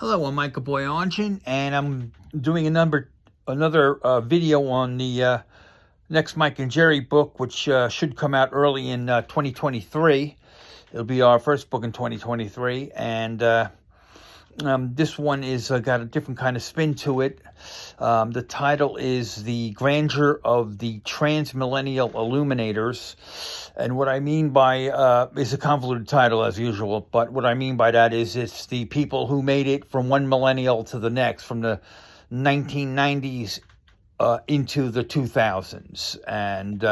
Hello, I'm Michael Boyanchin, and I'm doing another video on the next Mike and Jerry book, which should come out early in 2023. It'll be our first book in 2023, and this one is got a different kind of spin to it. The title is The Grandeur of the Millennial Illuminators. And what I mean by is a convoluted title as usual, but what I mean by that is it's the people who made it from one millennial to the next, from the 1990s into the 2000s. And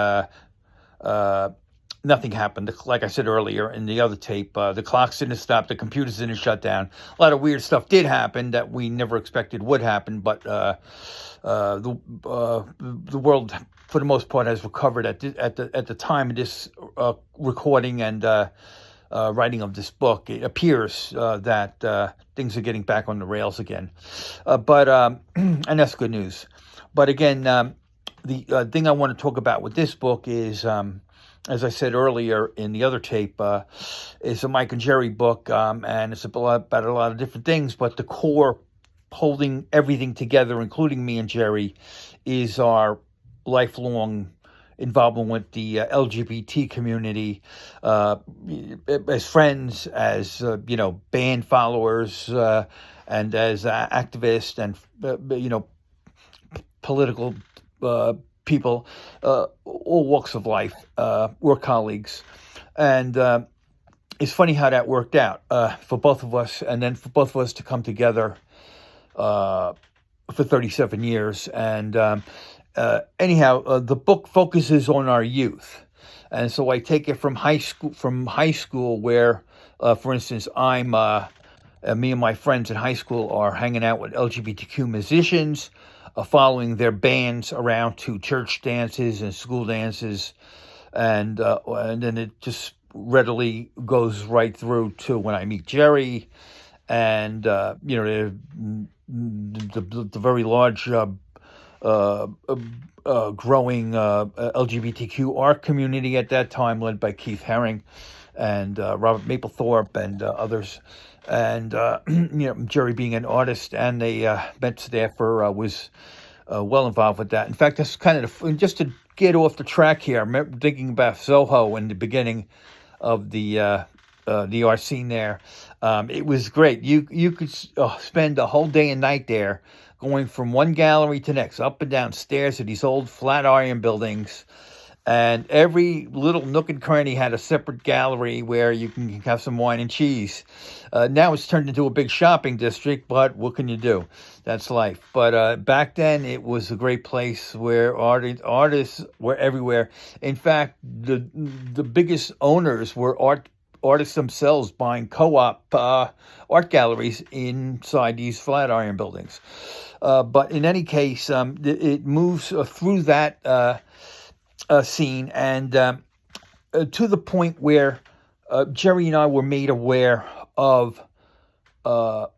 nothing happened. Like I said earlier in the other tape, the clocks didn't stop, the computers didn't shut down. A lot of weird stuff did happen that we never expected would happen, but the world, for the most part, has recovered at the time of this recording and writing of this book. It appears that things are getting back on the rails again, but and that's good news. But again, the thing I want to talk about with this book is, as I said earlier in the other tape, is a Mike and Jerry book, and it's about a lot of different things, but the core holding everything together, including me and Jerry, is our lifelong involvement with the LGBT community, as friends, as band followers, and as activists and political people, all walks of life. We're colleagues, and it's funny how that worked out for both of us, and then for both of us to come together for 37 years. And anyhow, the book focuses on our youth, and so I take it from high school, where, for instance, me and my friends in high school are hanging out with LGBTQ musicians, following their bands around to church dances and school dances, and then it just readily goes right through to when I meet Jerry, and the very large growing LGBTQ art community at that time, led by Keith Haring and Robert Mapplethorpe and others. And Jerry, being an artist and a Met staffer, was well involved with that. In fact, that's kind of just to get off the track here. I remember thinking about Soho in the beginning of the art scene there. It was great. You could spend a whole day and night there, going from one gallery to next, up and down stairs of these old flat iron buildings. And every little nook and cranny had a separate gallery where you can have some wine and cheese. Now it's turned into a big shopping district, but what can you do? That's life. But back then, it was a great place where artists were everywhere. In fact, the biggest owners were artists themselves, buying co-op art galleries inside these flat iron buildings. But in any case, it moves through that scene, and to the point where Jerry and I were made aware of what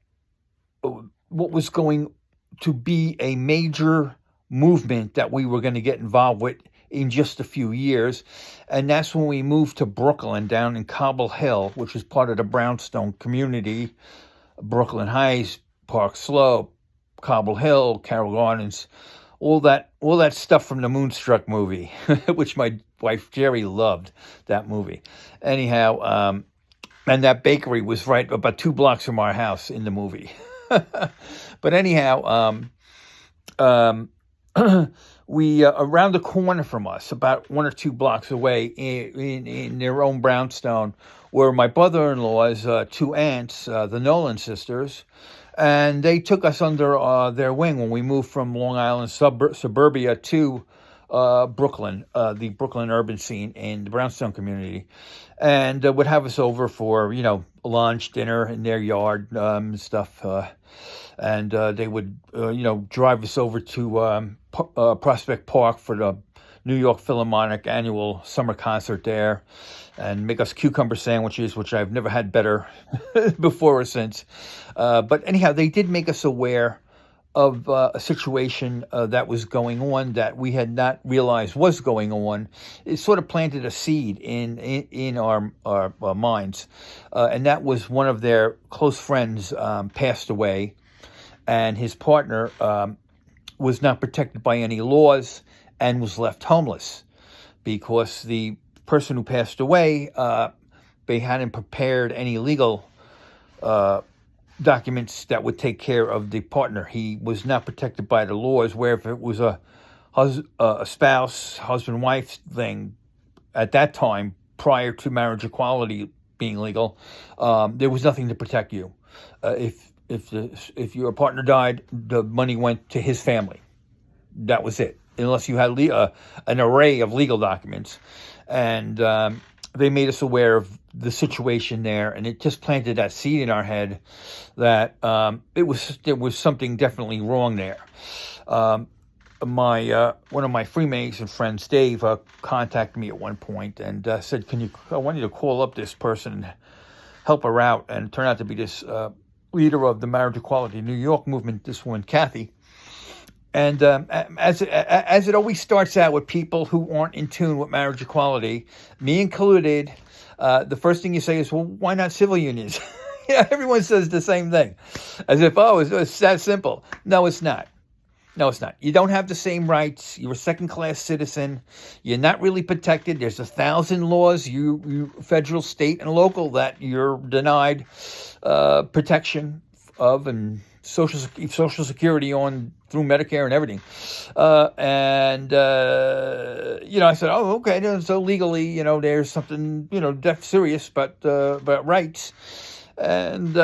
was going to be a major movement that we were going to get involved with in just a few years. And that's when we moved to Brooklyn, down in Cobble Hill, which is part of the Brownstone community. Brooklyn Heights, Park Slope, Cobble Hill, Carroll Gardens, all that stuff from the Moonstruck movie, which my wife Jerry loved that movie. Anyhow, and that bakery was right about 2 blocks from our house in the movie. But anyhow, we around the corner from us, about 1 or 2 blocks away, in their own Brownstone, were my brother-in-law's 2 aunts, the Nolan sisters. And they took us under their wing when we moved from Long Island suburbia to Brooklyn, the Brooklyn urban scene in the Brownstone community, and would have us over for lunch, dinner in their yard, and stuff. And they would drive us over to Prospect Park for the New York Philharmonic annual summer concert there, and make us cucumber sandwiches, which I've never had better before or since. But anyhow, they did make us aware a situation that was going on that we had not realized was going on. It sort of planted a seed in our minds, and that was one of their close friends passed away, and his partner was not protected by any laws and was left homeless because the person who passed away, they hadn't prepared any legal documents that would take care of the partner. He was not protected by the laws, where if it was a spouse, husband-wife thing at that time, prior to marriage equality being legal, there was nothing to protect you. If your partner died, the money went to his family. That was it, unless you had an array of legal documents. And they made us aware of the situation there, and it just planted that seed in our head that there was something definitely wrong there. One of my Freemason friends, Dave, contacted me at one point and said, I want you to call up this person and help her out. And it turned out to be this leader of the Marriage Equality New York movement, this woman, Kathy. And as it always starts out with people who aren't in tune with marriage equality, me included, the first thing you say is, well, why not civil unions? Everyone says the same thing, as if, it's that simple. No, it's not. No, it's not. You don't have the same rights. You're a second-class citizen. You're not really protected. There's 1,000 laws, you federal, state, and local, that you're denied protection of, and Social Security on through Medicare and everything. I said, oh, okay. So legally, there's something, serious, but rights. And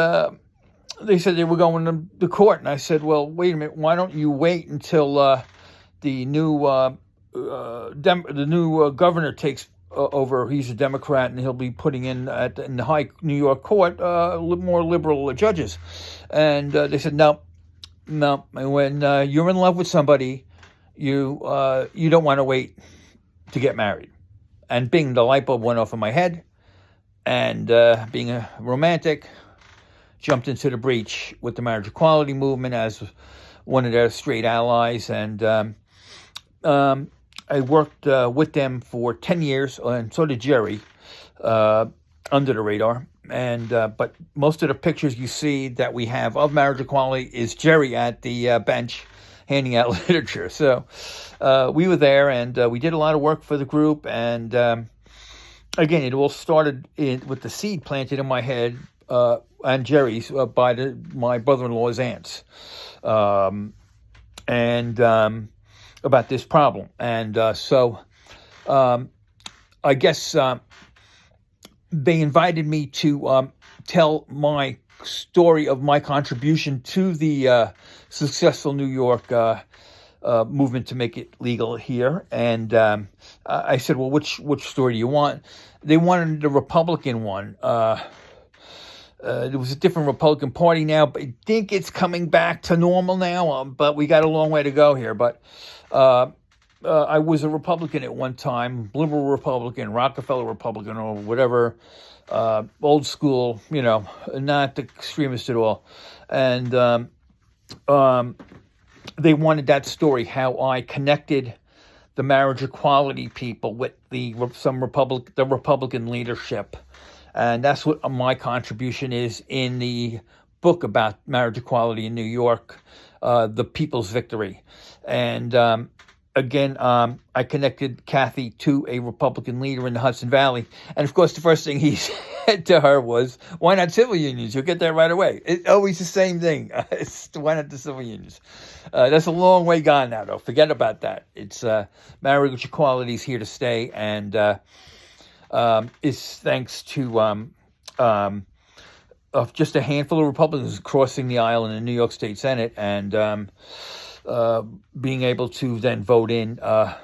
they said they were going to the court. And I said, well, wait a minute. Why don't you wait until the new governor takes over? He's a Democrat, and he'll be putting in the high New York court more liberal judges. And they said, no. When you're in love with somebody, you don't want to wait to get married. And the light bulb went off in my head, and being a romantic, jumped into the breach with the marriage equality movement as one of their straight allies. And I worked with them for 10 years, and so did Jerry, under the radar. And but most of the pictures you see that we have of marriage equality is Jerry at the bench handing out literature. So we were there, and we did a lot of work for the group. And again, it all started with the seed planted in my head and Jerry's by my brother-in-law's aunts, and about this problem. And so I guess they invited me to tell my story of my contribution to the successful New York movement to make it legal here. And I said, well, which story do you want? They wanted the Republican one. There was a different Republican Party now, but I think it's coming back to normal now, but we got a long way to go here. But I was a Republican at one time, liberal Republican, Rockefeller Republican, or whatever, old school, not the extremist at all. And they wanted that story, how I connected the marriage equality people with the Republican leadership. And that's what my contribution is in the book about marriage equality in New York, The People's Victory. And again, I connected Kathy to a Republican leader in the Hudson Valley. And, of course, the first thing he said to her was, why not civil unions? You'll get that right away. It's always the same thing. Why not the civil unions? That's a long way gone now, though. Forget about that. It's marriage equality is here to stay, and is thanks to just a handful of Republicans crossing the aisle in the New York State Senate and being able to then vote in a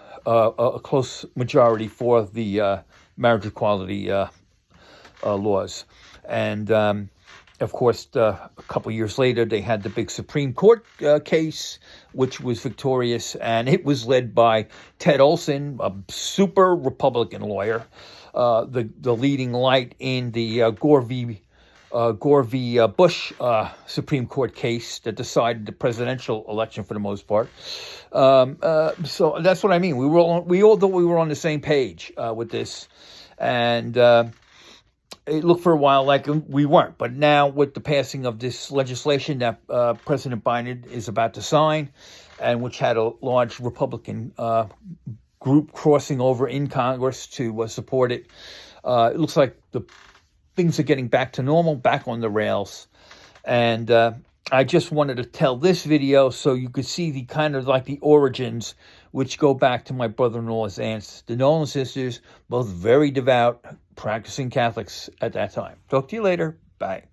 close majority for the marriage equality laws. And of course, a couple years later, they had the big Supreme Court case, which was victorious, and it was led by Ted Olson, a super Republican lawyer, the leading light in the Gore v. Gore v. Bush Supreme Court case that decided the presidential election for the most part. So that's what I mean. We all thought we were on the same page with this, and it looked for a while like we weren't. But now with the passing of this legislation that President Biden is about to sign, and which had a large Republican group crossing over in Congress to support it, it looks like the things are getting back to normal, back on the rails. And I just wanted to tell this video so you could see the kind of like the origins, which go back to my brother-in-law's aunts, the Nolan sisters, both very devout, practicing Catholics at that time. Talk to you later. Bye.